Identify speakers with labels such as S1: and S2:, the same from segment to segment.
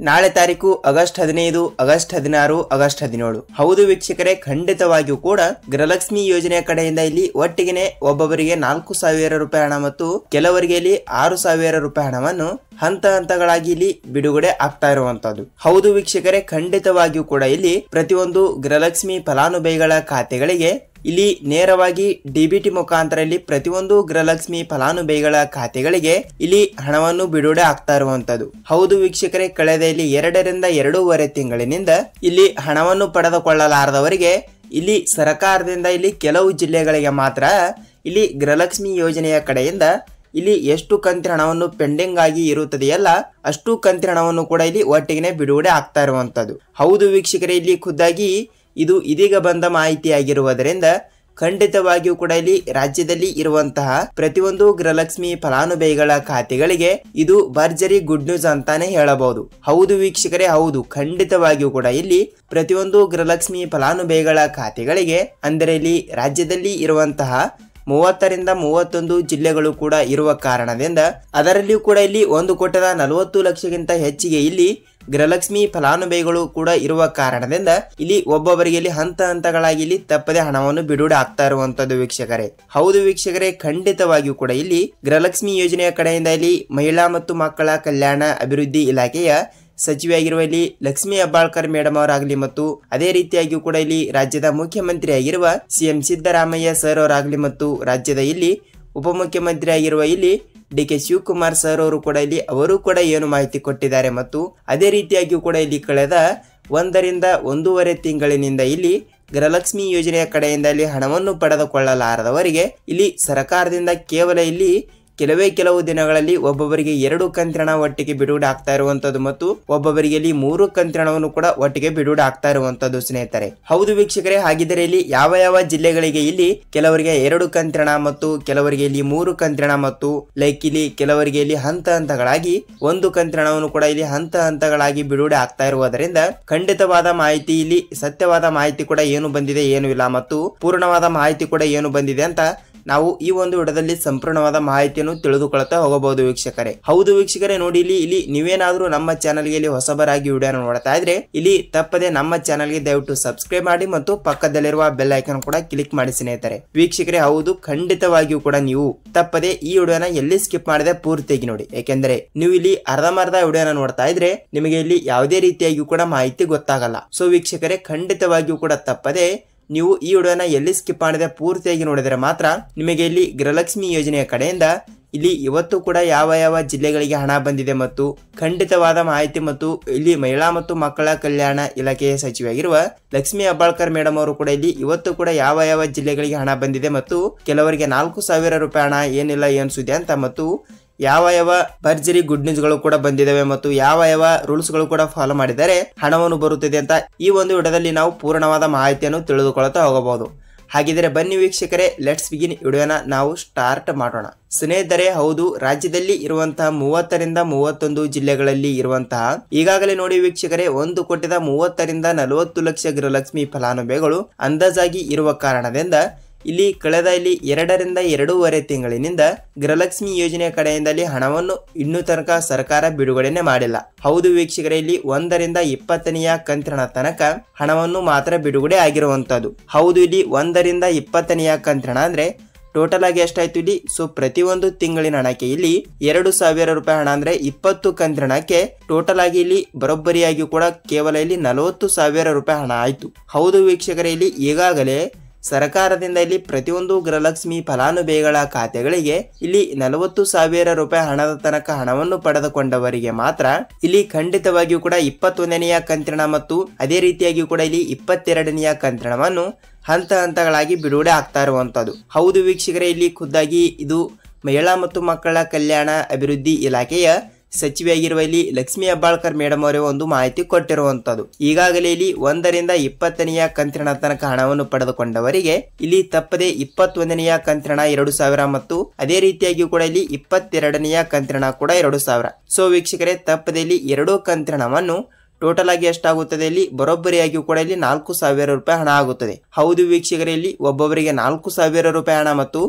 S1: ನಾಳೆ ತಾರೀಕು August 15, August 16, August 17. ಹೌದು ವೀಕ್ಷಕರೇ, ಖಂಡಿತವಾಗಿಯೂ ಕೂಡ ಗೃಹಲಕ್ಷ್ಮಿ ಯೋಜನೆಯ ಕಡೆಯಿಂದ ಇಲ್ಲಿ ಒಟ್ಟಿಗೆ ಒಬ್ಬೊಬ್ಬರಿಗೆ 4,000 ರೂಪಾಯಿ ಹಣ ಮತ್ತು ಕೆಲವರಿಗೆ ಇಲ್ಲಿ 6,000 ರೂಪಾಯಿ ಹಣವನ್ನು ಹಂತ ಹಂತಗಳಾಗಿ ಇಲ್ಲಿ ಬಿಡುಗಡೆ ಆಗ್ತಾ ಇರುವಂತದ್ದು. ಹೌದು ವೀಕ್ಷಕರೇ, ಖಂಡಿತವಾಗಿಯೂ ಕೂಡ ಇಲ್ಲಿ ಪ್ರತಿಯೊಂದು ಗೃಹಲಕ್ಷ್ಮಿ ಫಲಾನುಭವಿಗಳ ಖಾತೆಗಳಿಗೆ ಇಲ್ಲಿ ನೇರವಾಗಿ ಡಿಬಿಟಿ ಮುಖಾಂತರ ಇಲ್ಲಿ ಪ್ರತಿಯೊಂದು ಗೃಹಲಕ್ಷ್ಮಿ ಫಲಾನುಭವಿಗಳ ಖಾತೆಗಳಿಗೆ ಇಲ್ಲಿ ಹಣವನ್ನು ಬಿಡುಗಡೆ ಆಗ್ತಾ ಇರುವಂತದ್ದು. ಹೌದು ವೀಕ್ಷಕರೇ, ಕಳೆದ ಇಲ್ಲಿ 2 ರಿಂದ 2.5 ತಿಂಗಳಿನಿಂದ ಇಲ್ಲಿ ಹಣವನ್ನು ಪಡೆದುಕೊಳ್ಳಲಾರದವರಿಗೆ ಇಲ್ಲಿ ಸರ್ಕಾರದಿಂದ ಇಲ್ಲಿ ಕೆಲವು ಜಿಲ್ಲೆಗಳಿಗೆ ಮಾತ್ರ ಇಲ್ಲಿ ಗೃಹಲಕ್ಷ್ಮಿ ಯೋಜನೆಯ ಕಡೆಯಿಂದ ಇಲ್ಲಿ ಎಷ್ಟು ಕಂತಿನ ಹಣವನ್ನು ಪೆಂಡಿಂಗ್ ಆಗಿ ಇರುತ್ತದೆಯಲ್ಲ ಅಷ್ಟು ಕಂತಿನ ಹಣವನ್ನು ಕೂಡ ಇಲ್ಲಿ ಒಟ್ಟಿಗೆ ಬಿಡುಗಡೆ ಆಗ್ತಾ ಇರುವಂತದ್ದು. ಹೌದು ವೀಕ್ಷಕರೇ, ಇಲ್ಲಿ ಖುದ್ದಾಗಿ ಇದು ಇದೀಗ ಬಂದ ಮಾಹಿತಿಯಾಗಿರುವುದರಿಂದ ಖಂಡಿತವಾಗಿಯೂ ಕೂಡ ಇಲ್ಲಿ ರಾಜ್ಯದಲ್ಲಿ ಇರುವಂತಹ ಪ್ರತಿಯೊಂದು ಗೃಹಲಕ್ಷ್ಮಿ ಫಲಾನುಭವಿಗಳ ಖಾತೆಗಳಿಗೆ ಇದು ಭರ್ಜರಿ ಗುಡ್ ನ್ಯೂಸ್ ಅಂತಾನೆ ಹೇಳಬಹುದು. ಹೌದು ವೀಕ್ಷಕರೇ, ಹೌದು, ಖಂಡಿತವಾಗಿಯೂ ಕೂಡ ಇಲ್ಲಿ ಪ್ರತಿಯೊಂದು ಗೃಹಲಕ್ಷ್ಮಿ ಫಲಾನುಭವಿಗಳ ಖಾತೆಗಳಿಗೆ ಅಂದರೆ ಇಲ್ಲಿ ರಾಜ್ಯದಲ್ಲಿ ಇರುವಂತಹ 30 ರಿಂದ 31 ಜಿಲ್ಲೆಗಳು ಕೂಡ ಇರುವ ಕಾರಣದಿಂದ ಅದರಲ್ಲಿಯೂ ಕೂಡ ಇಲ್ಲಿ 1,40,00,000ಗಿಂತ ಹೆಚ್ಚಿಗೆ ಇಲ್ಲಿ ಗೃಹಲಕ್ಷ್ಮಿ ಫಲಾನುಭವಿಗಳು ಕೂಡ ಇರುವ ಕಾರಣದಿಂದ ಇಲ್ಲಿ ಒಬ್ಬೊಬ್ಬರಿಗೆ ಇಲ್ಲಿ ಹಂತ ಹಂತಗಳಾಗಿ ಇಲ್ಲಿ ತಪ್ಪದೆ ಹಣವನ್ನು ಬಿಡುಗಡೆ ಆಗ್ತಾ ಇರುವಂತದ್ದು ವೀಕ್ಷಕರೇ. ಹೌದು ವೀಕ್ಷಕರೇ, ಖಂಡಿತವಾಗಿಯೂ ಕೂಡ ಇಲ್ಲಿ ಗೃಹಲಕ್ಷ್ಮಿ ಯೋಜನೆಯ ಕಡೆಯಿಂದ ಇಲ್ಲಿ ಮಹಿಳಾ ಮತ್ತು ಮಕ್ಕಳ ಕಲ್ಯಾಣ ಅಭಿವೃದ್ಧಿ ಇಲಾಖೆಯ ಸಚಿವೆಯಾಗಿರುವ ಇಲ್ಲಿ ಲಕ್ಷ್ಮಿ ಹೆಬ್ಬಾಳ್ಕರ್ ಮೇಡಮ್ ಅವರಾಗಲಿ ಮತ್ತು ಅದೇ ರೀತಿಯಾಗಿಯೂ ಕೂಡ ಇಲ್ಲಿ ರಾಜ್ಯದ ಮುಖ್ಯಮಂತ್ರಿ ಆಗಿರುವ ಸಿಎಂ ಸಿದ್ದರಾಮಯ್ಯ ಸರ್ ಅವರಾಗಲಿ ಮತ್ತು ರಾಜ್ಯದ ಇಲ್ಲಿ ಉಪಮುಖ್ಯಮಂತ್ರಿ ಆಗಿರುವ ಇಲ್ಲಿ ಡಿ.ಕೆ. ಶಿವಕುಮಾರ್ ಸರ್ ಅವರು ಕೂಡ ಇಲ್ಲಿ ಅವರು ಕೂಡ ಏನು ಮಾಹಿತಿ ಕೊಟ್ಟಿದ್ದಾರೆ ಮತ್ತು ಅದೇ ರೀತಿಯಾಗಿಯೂ ಕೂಡ ಇಲ್ಲಿ ಕಳೆದ 1 ರಿಂದ 1.5 ತಿಂಗಳಿನಿಂದ ಇಲ್ಲಿ ಗೃಹಲಕ್ಷ್ಮಿ ಯೋಜನೆಯ ಕಡೆಯಿಂದ ಇಲ್ಲಿ ಹಣವನ್ನು ಪಡೆದುಕೊಳ್ಳಲಾರದವರಿಗೆ ಇಲ್ಲಿ ಸರ್ಕಾರದಿಂದ ಕೇವಲ ಇಲ್ಲಿ ಕೆಲವು ದಿನಗಳಲ್ಲಿ ಒಬ್ಬೊಬ್ಬರಿಗೆ 2 ಕಂತಿನ ಹಣ ಒಟ್ಟಿಗೆ ಬಿಡುಗಡೆ ಆಗ್ತಾ ಇರುವಂತದ್ದು ಮತ್ತು ಒಬ್ಬೊಬ್ಬರಿಗೆ ಇಲ್ಲಿ 3 ಕಂತಿನ ಹಣವನ್ನು ಕೂಡ ಒಟ್ಟಿಗೆ ಬಿಡುಗಡೆ ಆಗ್ತಾ ಇರುವಂತದ್ದು ಸ್ನೇಹಿತರೆ. ಹೌದು ವೀಕ್ಷಕರೇ, ಹಾಗಿದ್ದರೆ ಇಲ್ಲಿ ಯಾವ ಜಿಲ್ಲೆಗಳಿಗೆ ಇಲ್ಲಿ ಕೆಲವರಿಗೆ 2 ಕಂತಿನ ಹಣ ಮತ್ತು ಕೆಲವರಿಗೆ ಇಲ್ಲಿ 3 ಕಂತಿನ ಹಣ ಮತ್ತು ಇಲ್ಲಿ ಕೆಲವರಿಗೆ ಇಲ್ಲಿ ಹಂತ ಹಂತಗಳಾಗಿ 1 ಕಂತಿನ ಹಣವನ್ನು ಕೂಡ ಇಲ್ಲಿ ಹಂತ ಹಂತಗಳಾಗಿ ಬಿಡುಗಡೆ ಆಗ್ತಾ ಇರುವುದರಿಂದ ಖಂಡಿತವಾದ ಮಾಹಿತಿ ಇಲ್ಲಿ ಸತ್ಯವಾದ ಮಾಹಿತಿ ಕೂಡ ಏನು ಬಂದಿದೆ ಏನು ಇಲ್ಲ ಮತ್ತು ಪೂರ್ಣವಾದ ಮಾಹಿತಿ ಕೂಡ ಏನು ಬಂದಿದೆ ಅಂತ ನಾವು ಈ ಒಂದು ವಿಡಿಯೋದಲ್ಲಿ ಸಂಪೂರ್ಣವಾದ ಮಾಹಿತಿಯನ್ನು ತಿಳಿದುಕೊಳ್ಳುತ್ತಾ ಹೋಗಬಹುದು ವೀಕ್ಷಕರೇ. ಹೌದು ವೀಕ್ಷಕರೇ, ನೋಡಿ ಇಲ್ಲಿ ನೀವೇನಾದ್ರೂ ನಮ್ಮ ಚಾನಲ್ಗೆ ಇಲ್ಲಿ ಹೊಸಬರಾಗಿ ವಿಡಿಯೋನ ನೋಡ್ತಾ ಇದ್ರೆ ಇಲ್ಲಿ ತಪ್ಪದೆ ನಮ್ಮ ಚಾನಲ್ಗೆ ದಯವಿಟ್ಟು ಸಬ್ಸ್ಕ್ರೈಬ್ ಮಾಡಿ ಮತ್ತು ಪಕ್ಕದಲ್ಲಿರುವ ಬೆಲ್ ಐಕಾನ್ ಕೂಡ ಕ್ಲಿಕ್ ಮಾಡಿ ಸ್ನೇಹಿತರೆ. ವೀಕ್ಷಕರೇ, ಹೌದು, ಖಂಡಿತವಾಗಿಯೂ ಕೂಡ ನೀವು ತಪ್ಪದೆ ಈ ವಿಡಿಯೋನ ಎಲ್ಲಿ ಸ್ಕಿಪ್ ಮಾಡದೆ ಪೂರ್ತಿಯಾಗಿ ನೋಡಿ. ಯಾಕೆಂದ್ರೆ ನೀವು ಇಲ್ಲಿ ಅರ್ಧಂಬರ್ಧ ವಿಡಿಯೋನ ನೋಡ್ತಾ ಇದ್ರೆ ನಿಮಗೆ ಇಲ್ಲಿ ಯಾವುದೇ ರೀತಿಯಾಗಿಯೂ ಕೂಡ ಮಾಹಿತಿ ಗೊತ್ತಾಗಲ್ಲ. ಸೊ ವೀಕ್ಷಕರೇ, ಖಂಡಿತವಾಗಿಯೂ ಕೂಡ ತಪ್ಪದೆ ನೀವು ಈ ವಿಡಿಯೋನ ಎಲ್ಲಿ ಸ್ಕಿಪ್ ಮಾಡದೆ ಪೂರ್ತಿಯಾಗಿ ನೋಡಿದರೆ ಮಾತ್ರ ನಿಮಗೆ ಇಲ್ಲಿ ಗೃಹಲಕ್ಷ್ಮಿ ಯೋಜನೆಯ ಕಡೆಯಿಂದ ಇಲ್ಲಿ ಇವತ್ತು ಕೂಡ ಯಾವ ಜಿಲ್ಲೆಗಳಿಗೆ ಹಣ ಬಂದಿದೆ ಮತ್ತು ಖಂಡಿತವಾದ ಮಾಹಿತಿ ಮತ್ತು ಇಲ್ಲಿ ಮಹಿಳಾ ಮತ್ತು ಮಕ್ಕಳ ಕಲ್ಯಾಣ ಇಲಾಖೆಯ ಸಚಿವೆಯಾಗಿರುವ ಲಕ್ಷ್ಮಿ ಹೆಬ್ಬಾಳ್ಕರ್ ಮೇಡಮ್ ಅವರು ಕೂಡ ಇಲ್ಲಿ ಇವತ್ತು ಕೂಡ ಯಾವ ಜಿಲ್ಲೆಗಳಿಗೆ ಹಣ ಬಂದಿದೆ ಮತ್ತು ಕೆಲವರಿಗೆ 4,000 ರೂಪಾಯಿ ಹಣ ಏನಿಲ್ಲ ಏನು ಸುದ್ದಿ ಅಂತ ಮತ್ತು ಯಾವ ಭರ್ಜರಿ ಗುಡ್ ನ್ಯೂಸ್ ಗಳು ಕೂಡ ಬಂದಿದ್ದಾವೆ ಮತ್ತು ಯಾವ ರೂಲ್ಸ್ ಗಳು ಕೂಡ ಫಾಲೋ ಮಾಡಿದರೆ ಹಣವನ್ನು ಬರುತ್ತದೆ ಅಂತ ಈ ಒಂದು ವಿಡಿಯೋದಲ್ಲಿ ನಾವು ಪೂರ್ಣವಾದ ಮಾಹಿತಿಯನ್ನು ತಿಳಿದುಕೊಳ್ಳುತ್ತಾ ಹೋಗಬಹುದು. ಹಾಗಿದ್ರೆ ಬನ್ನಿ ವೀಕ್ಷಕರೇ, ಲೆಟ್ಸ್ ಬಿಗಿನ್ ವಿಡಿಯೋನ ನಾವು ಸ್ಟಾರ್ಟ್ ಮಾಡೋಣ. ಸ್ನೇಹಿತರೆ, ಹೌದು, ರಾಜ್ಯದಲ್ಲಿ ಇರುವಂತಹ 30 ರಿಂದ 31 ಜಿಲ್ಲೆಗಳಲ್ಲಿ ಇರುವಂತಹ ಈಗಾಗಲೇ ನೋಡಿ ವೀಕ್ಷಕರೇ 1,30,40,00,000 ರಿಂದ 40 ಲಕ್ಷ ಗೃಹಲಕ್ಷ್ಮಿ ಫಲಾನುಭವಿಗಳು ಅಂದಾಜಾಗಿ ಇರುವ ಕಾರಣದಿಂದ ಇಲ್ಲಿ ಕಳೆದ ಇಲ್ಲಿ 2 ರಿಂದ 2.5 ತಿಂಗಳಿನಿಂದ ಗೃಹಲಕ್ಷ್ಮಿ ಯೋಜನೆಯ ಕಡೆಯಿಂದ ಹಣವನ್ನು ಇನ್ನೂ ತನಕ ಸರ್ಕಾರ ಬಿಡುಗಡೆನೆ ಮಾಡಿಲ್ಲ. ಹೌದು ವೀಕ್ಷಕರೇ, ಇಲ್ಲಿ 1 ರಿಂದ 20ನೆಯ ಕಂತಿನ ತನಕ ಹಣವನ್ನು ಮಾತ್ರ ಬಿಡುಗಡೆ ಆಗಿರುವಂತದ್ದು. ಹೌದು, ಇಲ್ಲಿ 1 ರಿಂದ 20ನೆಯ ಕಂತಿನ ಅಂದ್ರೆ ಟೋಟಲ್ ಆಗಿ ಎಷ್ಟಾಯ್ತು ಇಲ್ಲಿ. ಸೊ ಪ್ರತಿಯೊಂದು ತಿಂಗಳಿನ ಹಣಕ್ಕೆ ಇಲ್ಲಿ 2,000 ರೂಪಾಯಿ ಹಣ ಅಂದ್ರೆ 20 ಕಂತಿನ ಹಣಕ್ಕೆ ಟೋಟಲ್ ಆಗಿ ಇಲ್ಲಿ ಬರೋಬ್ಬರಿಯಾಗಿ ಕೂಡ ಕೇವಲ ಇಲ್ಲಿ 40,000 ರೂಪಾಯಿ ಹಣ ಆಯ್ತು. ಹೌದು ವೀಕ್ಷಕರೇ, ಇಲ್ಲಿ ಈಗಾಗಲೇ ಸರ್ಕಾರದಿಂದ ಇಲ್ಲಿ ಪ್ರತಿಯೊಂದು ಗೃಹಲಕ್ಷ್ಮಿ ಫಲಾನುಭವಿಗಳ ಖಾತೆಗಳಿಗೆ ಇಲ್ಲಿ 40,000 ರೂಪಾಯಿ ಹಣದ ತನಕ ಹಣವನ್ನು ಪಡೆದುಕೊಂಡವರಿಗೆ ಮಾತ್ರ ಇಲ್ಲಿ ಖಂಡಿತವಾಗಿಯೂ ಕೂಡ 21ನೆಯ ಕಂತಿನ ಮತ್ತು ಅದೇ ರೀತಿಯಾಗಿ ಕೂಡ ಇಲ್ಲಿ 22ನೆಯ ಕಂತಿನವನ್ನು ಹಂತ ಹಂತಗಳಾಗಿ ಬಿಡುಗಡೆ ಆಗ್ತಾ ಇರುವಂತದ್ದು. ಹೌದು ವೀಕ್ಷಕರೇ, ಇಲ್ಲಿ ಖುದ್ದಾಗಿ ಇದು ಮಹಿಳಾ ಮತ್ತು ಮಕ್ಕಳ ಕಲ್ಯಾಣ ಅಭಿವೃದ್ಧಿ ಇಲಾಖೆಯ ಸಚಿವೆಯಾಗಿರುವ ಇಲ್ಲಿ ಲಕ್ಷ್ಮಿ ಹೆಬ್ಬಾಳ್ಕರ್ ಮೇಡಮ್ ಅವರೇ ಒಂದು ಮಾಹಿತಿ ಕೊಟ್ಟಿರುವಂತದ್ದು. ಈಗಾಗಲೇ ಇಲ್ಲಿ 1 ರಿಂದ 20ನೆಯ ಕಂತಿನ ತನಕ ಹಣವನ್ನು ಪಡೆದುಕೊಂಡವರಿಗೆ ಇಲ್ಲಿ ತಪ್ಪದೆ 21ನೆಯ ಕಂತಿನ 2,000 ಮತ್ತು ಅದೇ ರೀತಿಯಾಗಿ ಕೂಡ ಇಲ್ಲಿ 22ನೆಯ ಕಂತಿನ ಕೂಡ 2,000. ಸೊ ವೀಕ್ಷಕರೇ, ತಪ್ಪದೆ ಇಲ್ಲಿ 2 ಕಂತಿನ ಹಣವನ್ನು ಟೋಟಲ್ ಆಗಿ ಎಷ್ಟಾಗುತ್ತದೆ ಇಲ್ಲಿ ಬರೋಬ್ಬರಿಯಾಗಿ ಕೂಡ ಇಲ್ಲಿ 4,000 ರೂಪಾಯಿ ಹಣ ಆಗುತ್ತದೆ. ಹೌದು ವೀಕ್ಷಕರೇ, ಇಲ್ಲಿ ಒಬ್ಬೊಬ್ಬರಿಗೆ 4,000 ರೂಪಾಯಿ ಹಣ ಮತ್ತು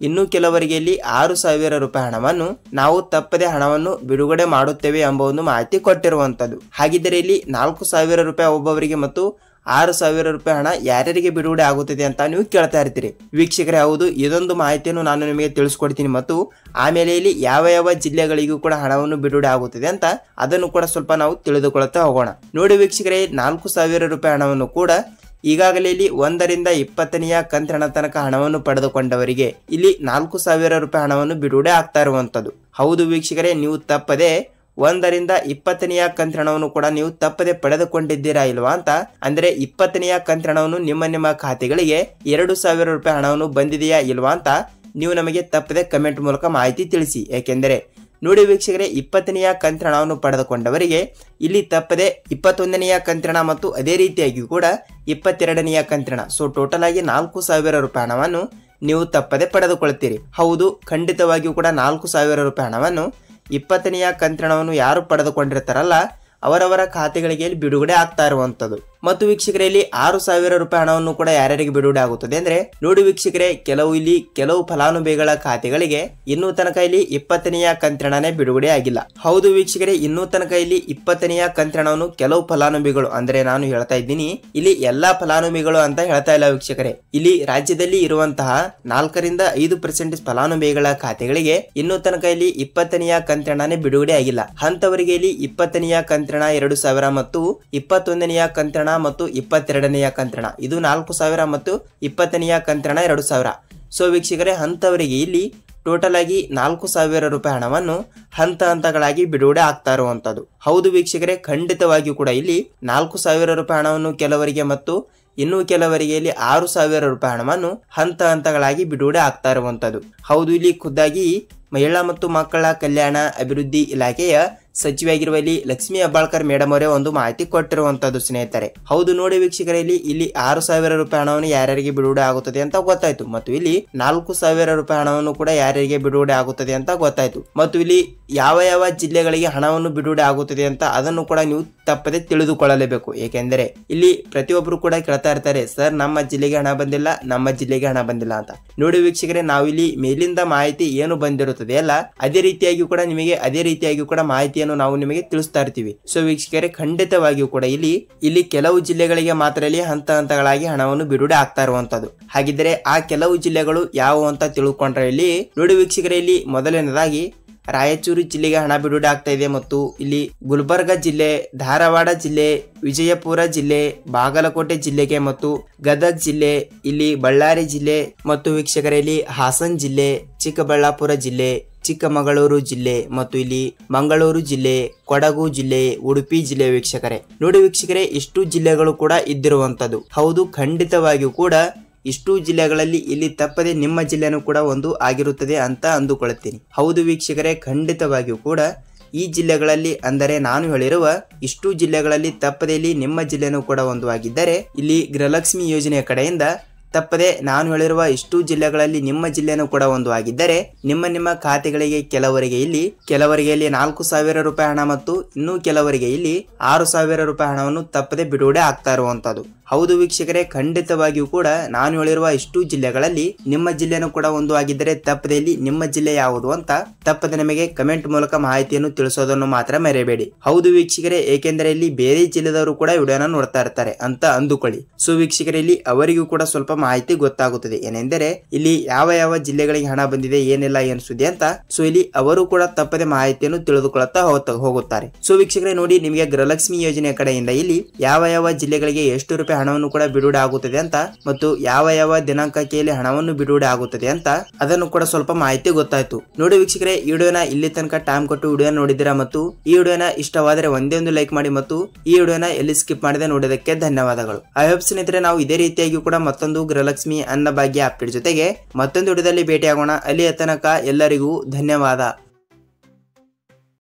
S1: ಇನ್ನು ಕೆಲವರಿಗೆ ಇಲ್ಲಿ 6,000 ರೂಪಾಯಿ ಹಣವನ್ನು ನಾವು ತಪ್ಪದೆ ಹಣವನ್ನು ಬಿಡುಗಡೆ ಮಾಡುತ್ತೇವೆ ಎಂಬ ಒಂದು ಮಾಹಿತಿ ಕೊಟ್ಟಿರುವಂತದ್ದು. ಹಾಗಿದ್ದರೆ ಇಲ್ಲಿ 4,000 ರೂಪಾಯಿ ಒಬ್ಬೊಬ್ಬರಿಗೆ ಮತ್ತು 6,000 ರೂಪಾಯಿ ಹಣ ಯಾರ್ಯಾರಿಗೆ ಬಿಡುಗಡೆ ಆಗುತ್ತದೆ ಅಂತ ನೀವು ಕೇಳ್ತಾ ಇರ್ತೀರಿ ವೀಕ್ಷಕರೇ. ಹೌದು, ಇದೊಂದು ಮಾಹಿತಿಯನ್ನು ನಾನು ನಿಮಗೆ ತಿಳಿಸ್ಕೊಡ್ತೀನಿ ಮತ್ತು ಆಮೇಲೆ ಇಲ್ಲಿ ಯಾವ ಯಾವ ಜಿಲ್ಲೆಗಳಿಗೂ ಕೂಡ ಹಣವನ್ನು ಬಿಡುಗಡೆ ಆಗುತ್ತದೆ ಅಂತ ಅದನ್ನು ಕೂಡ ಸ್ವಲ್ಪ ನಾವು ತಿಳಿದುಕೊಳ್ಳುತ್ತಾ ಹೋಗೋಣ. ನೋಡಿ ವೀಕ್ಷಕರೇ, 4,000 ರೂಪಾಯಿ ಹಣವನ್ನು ಕೂಡ ಈಗಾಗಲೇ ಇಲ್ಲಿ 1ರಿಂದ 20ನೆಯ ಕಂತಿನ ತನಕ ಹಣವನ್ನು ಪಡೆದುಕೊಂಡವರಿಗೆ ಇಲ್ಲಿ 4,000 ರೂಪಾಯಿ ಹಣವನ್ನು ಬಿಡುಗಡೆ ಆಗ್ತಾ ಇರುವಂತದ್ದು. ಹೌದು ವೀಕ್ಷಕರೇ, ನೀವು ತಪ್ಪದೆ 1ರಿಂದ 20ನೆಯ ಕಂತಿನವನ್ನು ಕೂಡ ನೀವು ತಪ್ಪದೆ ಪಡೆದುಕೊಂಡಿದ್ದೀರಾ ಇಲ್ವಾ ಅಂತ, ಅಂದ್ರೆ 20ನೆಯ ಕಂತಿನವನ್ನು ನಿಮ್ಮ ಖಾತೆಗಳಿಗೆ 2,000 ರೂಪಾಯಿ ಹಣವನ್ನು ಬಂದಿದೆಯಾ ಇಲ್ವಾ ಅಂತ ನೀವು ನಮಗೆ ತಪ್ಪದೆ ಕಮೆಂಟ್ ಮೂಲಕ ಮಾಹಿತಿ ತಿಳಿಸಿ. ಯಾಕೆಂದರೆ ನೋಡಿ ವೀಕ್ಷಕರೇ, 20ನೆಯ ಕಂತಿನ ಹಣವನ್ನು ಪಡೆದುಕೊಂಡವರಿಗೆ ಇಲ್ಲಿ ತಪ್ಪದೆ 21ನೆಯ ಕಂತಿನ ಮತ್ತು ಅದೇ ರೀತಿಯಾಗಿ ಕೂಡ 22ನೆಯ ಕಂತಿನ, ಸೊ ಟೋಟಲ್ ಆಗಿ 4,000 ರೂಪಾಯಿ ಹಣವನ್ನು ನೀವು ತಪ್ಪದೆ ಪಡೆದುಕೊಳ್ತೀರಿ. ಹೌದು, ಖಂಡಿತವಾಗಿಯೂ ಕೂಡ 4,000 ರೂಪಾಯಿ ಹಣವನ್ನು 20ನೆಯ ಕಂತಿನವನ್ನು ಯಾರು ಪಡೆದುಕೊಂಡಿರ್ತಾರಲ್ಲ ಅವರವರ ಖಾತೆಗಳಿಗೆ ಬಿಡುಗಡೆ ಆಗ್ತಾ ಇರುವಂತದ್ದು. ಮತ್ತು ವೀಕ್ಷಕರೇ, ಇಲ್ಲಿ 6,000 ರೂಪಾಯಿ ಹಣವನ್ನು ಕೂಡ ಯಾರ್ಯಾರಿಗೆ ಬಿಡುಗಡೆ ಆಗುತ್ತದೆ ಅಂದ್ರೆ ನೋಡಿ ವೀಕ್ಷಕರೇ, ಕೆಲವು ಫಲಾನುಭವಿಗಳ ಖಾತೆಗಳಿಗೆ ಇನ್ನೂ ತನಕ ಇಲ್ಲಿ 20ನೆಯ ಕಂತಿನೇ ಬಿಡುಗಡೆ ಆಗಿಲ್ಲ. ಹೌದು ವೀಕ್ಷಕರೇ, ಇನ್ನೂ ತನಕ ಇಲ್ಲಿ 20ನೆಯ ಕಂತಿನವನ್ನು ಕೆಲವು ಫಲಾನುಭವಿಗಳು, ಅಂದ್ರೆ ನಾನು ಹೇಳ್ತಾ ಇದ್ದೀನಿ ಇಲ್ಲಿ ಎಲ್ಲಾ ಫಲಾನುಭವಿಗಳು ಅಂತ ಹೇಳ್ತಾ ಇಲ್ಲ ವೀಕ್ಷಕರೇ, ಇಲ್ಲಿ ರಾಜ್ಯದಲ್ಲಿ ಇರುವಂತಹ 4ರಿಂದ 5% ಫಲಾನುಭವಿಗಳ ಖಾತೆಗಳಿಗೆ ಇನ್ನೂ ತನಕ ಇಲ್ಲಿ 20ನೆಯ ಕಂತಿನೇ ಬಿಡುಗಡೆ ಆಗಿಲ್ಲ. ಅಂತವರಿಗೆ ಇಲ್ಲಿ 20ನೆಯ ಕಂತಿನ 2,000 ಮತ್ತು 21ನೆಯ ಕಂತಿನ ಮತ್ತು 22ನೆಯ ಕಂತಿನ, ಇದು 4,000 ಮತ್ತು 20ನೆಯ ಕಂತಿನ 2,000. ಸೊ ವೀಕ್ಷಕರೇ, ಅಂತವರಿಗೆ ಇಲ್ಲಿ ಟೋಟಲ್ ಆಗಿ 4,000 ರೂಪಾಯಿ ಹಣವನ್ನು ಹಂತಗಳಾಗಿ ಬಿಡುಗಡೆ ಆಗ್ತಾ ಇರುವಂತದ್ದು. ಹೌದು ವೀಕ್ಷಕರೇ, ಖಂಡಿತವಾಗಿಯೂ ಕೂಡ ಇಲ್ಲಿ 4,000 ರೂಪಾಯಿ ಹಣವನ್ನು ಕೆಲವರಿಗೆ ಮತ್ತು ಇನ್ನು ಕೆಲವರಿಗೆ ಇಲ್ಲಿ 6,000 ರೂಪಾಯಿ ಹಣವನ್ನು ಹಂತಗಳಾಗಿ ಬಿಡುಗಡೆ ಆಗ್ತಾ ಇರುವಂತದ್ದು. ಹೌದು, ಇಲ್ಲಿ ಖುದ್ದಾಗಿ ಮಹಿಳಾ ಮತ್ತು ಮಕ್ಕಳ ಕಲ್ಯಾಣ ಅಭಿವೃದ್ಧಿ ಇಲಾಖೆಯ ಸಚಿವೆಯಾಗಿರುವ ಇಲ್ಲಿ ಲಕ್ಷ್ಮೀ ಹೆಬ್ಬಾಳ್ಕರ್ ಮೇಡಮ್ ಅವರೇ ಒಂದು ಮಾಹಿತಿ ಕೊಟ್ಟಿರುವಂತದ್ದು ಸ್ನೇಹಿತರೆ. ಹೌದು ನೋಡಿ ವೀಕ್ಷಕರೇ, ಇಲ್ಲಿ 6,000 ರೂಪಾಯಿ ಹಣವನ್ನು ಯಾರ್ಯಾರಿಗೆ ಬಿಡುಗಡೆ ಆಗುತ್ತದೆ ಅಂತ ಗೊತ್ತಾಯ್ತು ಮತ್ತು ಇಲ್ಲಿ 4,000 ರೂಪಾಯಿ ಹಣವನ್ನು ಕೂಡ ಯಾರ್ಯಾರಿಗೆ ಬಿಡುಗಡೆ ಆಗುತ್ತದೆ ಅಂತ ಗೊತ್ತಾಯ್ತು ಮತ್ತು ಇಲ್ಲಿ ಯಾವ ಯಾವ ಜಿಲ್ಲೆಗಳಿಗೆ ಹಣವನ್ನು ಬಿಡುಗಡೆ ಆಗುತ್ತದೆ ಅಂತ ಅದನ್ನು ಕೂಡ ನೀವು ತಪ್ಪದೆ ತಿಳಿದುಕೊಳ್ಳಲೇಬೇಕು. ಏಕೆಂದರೆ ಇಲ್ಲಿ ಪ್ರತಿಯೊಬ್ಬರು ಕೂಡ ಕೇಳ್ತಾ ಇರ್ತಾರೆ, ಸರ್ ನಮ್ಮ ಜಿಲ್ಲೆಗೆ ಹಣ ಬಂದಿಲ್ಲ, ನಮ್ಮ ಜಿಲ್ಲೆಗೆ ಹಣ ಬಂದಿಲ್ಲ ಅಂತ. ನೋಡಿ ವೀಕ್ಷಕರೇ, ನಾವಿಲ್ಲಿ ಮೇಲಿಂದ ಮಾಹಿತಿ ಏನು ಬಂದಿರುತ್ತದೆ ಅಲ್ಲ ಅದೇ ರೀತಿಯಾಗಿ ಕೂಡ ಮಾಹಿತಿಯನ್ನು ನಾವು ನಿಮಗೆ ತಿಳಿಸ್ತಾ ಇರ್ತೀವಿ. ಸೊ ವೀಕ್ಷಕರೇ, ಖಂಡಿತವಾಗಿಯೂ ಕೂಡ ಇಲ್ಲಿ ಕೆಲವು ಜಿಲ್ಲೆಗಳಿಗೆ ಮಾತ್ರ ಇಲ್ಲಿ ಹಂತಗಳಾಗಿ ಹಣವನ್ನು ಬಿಡುಗಡೆ ಆಗ್ತಾ ಇರುವಂತದ್ದು. ಹಾಗಿದ್ದರೆ ಆ ಕೆಲವು ಜಿಲ್ಲೆಗಳು ಯಾವುವು ಅಂತ ತಿಳ್ಕೊಂಡ್ರೆ ಇಲ್ಲಿ ನೋಡಿ ವೀಕ್ಷಕರೇ, ಇಲ್ಲಿ ಮೊದಲನೇದಾಗಿ ರಾಯಚೂರು ಜಿಲ್ಲೆಗೆ ಹಣ ಬಿಡುಗಡೆ ಆಗ್ತಾ ಇದೆ ಮತ್ತು ಇಲ್ಲಿ ಗುಲ್ಬರ್ಗ ಜಿಲ್ಲೆ, ಧಾರವಾಡ ಜಿಲ್ಲೆ, ವಿಜಯಪುರ ಜಿಲ್ಲೆ, ಬಾಗಲಕೋಟೆ ಜಿಲ್ಲೆಗೆ ಮತ್ತು ಗದಗ ಜಿಲ್ಲೆ, ಇಲ್ಲಿ ಬಳ್ಳಾರಿ ಜಿಲ್ಲೆ ಮತ್ತು ವೀಕ್ಷಕರೇ ಇಲ್ಲಿ ಹಾಸನ್ ಜಿಲ್ಲೆ, ಚಿಕ್ಕಬಳ್ಳಾಪುರ ಜಿಲ್ಲೆ, ಚಿಕ್ಕಮಗಳೂರು ಜಿಲ್ಲೆ ಮತ್ತು ಇಲ್ಲಿ ಮಂಗಳೂರು ಜಿಲ್ಲೆ, ಕೊಡಗು ಜಿಲ್ಲೆ, ಉಡುಪಿ ಜಿಲ್ಲೆ ವೀಕ್ಷಕರೇ. ನೋಡಿ ವೀಕ್ಷಕರೇ, ಇಷ್ಟು ಜಿಲ್ಲೆಗಳು ಕೂಡ ಇದ್ದಿರುವಂತದ್ದು. ಹೌದು, ಖಂಡಿತವಾಗಿಯೂ ಕೂಡ ಇಷ್ಟು ಜಿಲ್ಲೆಗಳಲ್ಲಿ ಇಲ್ಲಿ ತಪ್ಪದೆ ನಿಮ್ಮ ಜಿಲ್ಲೆನೂ ಕೂಡ ಒಂದು ಆಗಿರುತ್ತದೆ ಅಂತ ಅಂದುಕೊಳ್ಳುತ್ತೀನಿ. ಹೌದು ವೀಕ್ಷಕರೇ, ಖಂಡಿತವಾಗಿಯೂ ಕೂಡ ಈ ಜಿಲ್ಲೆಗಳಲ್ಲಿ, ಅಂದರೆ ನಾನು ಹೇಳಿರುವ ಇಷ್ಟು ಜಿಲ್ಲೆಗಳಲ್ಲಿ ತಪ್ಪದೆ ಇಲ್ಲಿ ನಿಮ್ಮ ಜಿಲ್ಲೆನೂ ಕೂಡ ಒಂದು ಆಗಿದ್ದರೆ ಇಲ್ಲಿ ಗೃಹಲಕ್ಷ್ಮಿ ಯೋಜನೆಯ ಕಡೆಯಿಂದ ತಪ್ಪದೆ ನಾನು ಹೇಳಿರುವ ಇಷ್ಟು ಜಿಲ್ಲೆಗಳಲ್ಲಿ ನಿಮ್ಮ ಜಿಲ್ಲೆನೂ ಕೂಡ ಒಂದು ಆಗಿದ್ದರೆ ನಿಮ್ಮ ಖಾತೆಗಳಿಗೆ ಕೆಲವರಿಗೆ ಇಲ್ಲಿ 4,000 ರೂಪಾಯಿ ಹಣ ಮತ್ತು ಇನ್ನೂ ಕೆಲವರಿಗೆ ಇಲ್ಲಿ 6,000 ರೂಪಾಯಿ ಹಣವನ್ನು ತಪ್ಪದೆ ಬಿಡುಗಡೆ ಆಗ್ತಾ ಇರುವಂತದ್ದು. ಹೌದು ವೀಕ್ಷಕರೇ, ಖಂಡಿತವಾಗಿಯೂ ಕೂಡ ನಾನು ಹೇಳಿರುವ ಇಷ್ಟು ಜಿಲ್ಲೆಗಳಲ್ಲಿ ನಿಮ್ಮ ಜಿಲ್ಲೆನೂ ಕೂಡ ಒಂದು ಆಗಿದ್ದರೆ ತಪ್ಪದೆ ಇಲ್ಲಿ ನಿಮ್ಮ ಜಿಲ್ಲೆ ಯಾವುದು ಅಂತ ತಪ್ಪದೆ ನಮಗೆ ಕಮೆಂಟ್ ಮೂಲಕ ಮಾಹಿತಿಯನ್ನು ತಿಳಿಸೋದನ್ನು ಮಾತ್ರ ಮರೆಯಬೇಡಿ. ಹೌದು ವೀಕ್ಷಕರೇ, ಏಕೆಂದರೆ ಇಲ್ಲಿ ಬೇರೆ ಜಿಲ್ಲೆದವರು ಕೂಡ ವಿಡಿಯೋನ ನೋಡ್ತಾ ಇರ್ತಾರೆ ಅಂತ ಅಂದುಕೊಳ್ಳಿ. ಸೊ ವೀಕ್ಷಕರೇ, ಇಲ್ಲಿ ಅವರಿಗೂ ಕೂಡ ಸ್ವಲ್ಪ ಮಾಹಿತಿ ಗೊತ್ತಾಗುತ್ತದೆ, ಏನೆಂದರೆ ಇಲ್ಲಿ ಯಾವ ಜಿಲ್ಲೆಗಳಿಗೆ ಹಣ ಬಂದಿದೆ, ಏನೆಲ್ಲ ಏನು ಸುದ್ದಿ ಅಂತ. ಸೊ ಇಲ್ಲಿ ಅವರು ಕೂಡ ತಪ್ಪದೆ ಮಾಹಿತಿಯನ್ನು ತಿಳಿದುಕೊಳ್ಳುತ್ತಾ ಹೋಗುತ್ತಾರೆ. ಸೊ ವೀಕ್ಷಕರೇ, ನೋಡಿ ನಿಮಗೆ ಗೃಹಲಕ್ಷ್ಮಿ ಯೋಜನೆಯ ಕಡೆಯಿಂದ ಇಲ್ಲಿ ಯಾವ ಜಿಲ್ಲೆಗಳಿಗೆ ಎಷ್ಟು ರೂಪಾಯಿ ಹಣವನ್ನು ಕೂಡ ಬಿಡುಗಡೆ ಆಗುತ್ತದೆ ಅಂತ ಮತ್ತು ಯಾವ ದಿನಾಂಕಕ್ಕೆ ಹಣವನ್ನು ಬಿಡುಗಡೆ ಆಗುತ್ತದೆ ಅಂತ ಅದನ್ನು ಕೂಡ ಸ್ವಲ್ಪ ಮಾಹಿತಿ ಗೊತ್ತಾಯ್ತು. ನೋಡಿ ವೀಕ್ಷಕರೇ, ಈ ವಿಡಿಯೋನ ಇಲ್ಲಿ ತನಕ ಟೈಮ್ ಕೊಟ್ಟು ವಿಡಿಯೋ ನೋಡಿದಿರಾ ಮತ್ತು ಈ ವಿಡಿಯೋನ ಇಷ್ಟವಾದರೆ ಒಂದೇ ಒಂದು ಲೈಕ್ ಮಾಡಿ ಮತ್ತು ಈ ವಿಡಿಯೋನ ಎಲ್ಲಿ ಸ್ಕಿಪ್ ಮಾಡದೆ ನೋಡೋದಕ್ಕೆ ಧನ್ಯವಾದಗಳು. ಐ ಹೋಪ್ ಸ್ನೇಹಿತರೆ, ನಾವು ಇದೇ ರೀತಿಯಾಗಿ ಕೂಡ ಮತ್ತೊಂದು ಗೃಹಲಕ್ಷ್ಮಿ ಅನ್ನಭಾಗ್ಯ ಅಪ್ಡೇಟ್ ಜೊತೆಗೆ ಮತ್ತೊಂದು ವಿಡಿಯೋದಲ್ಲಿ ಭೇಟಿಯಾಗೋಣ. ಅಲ್ಲಿಯ ತನಕ ಎಲ್ಲರಿಗೂ ಧನ್ಯವಾದ.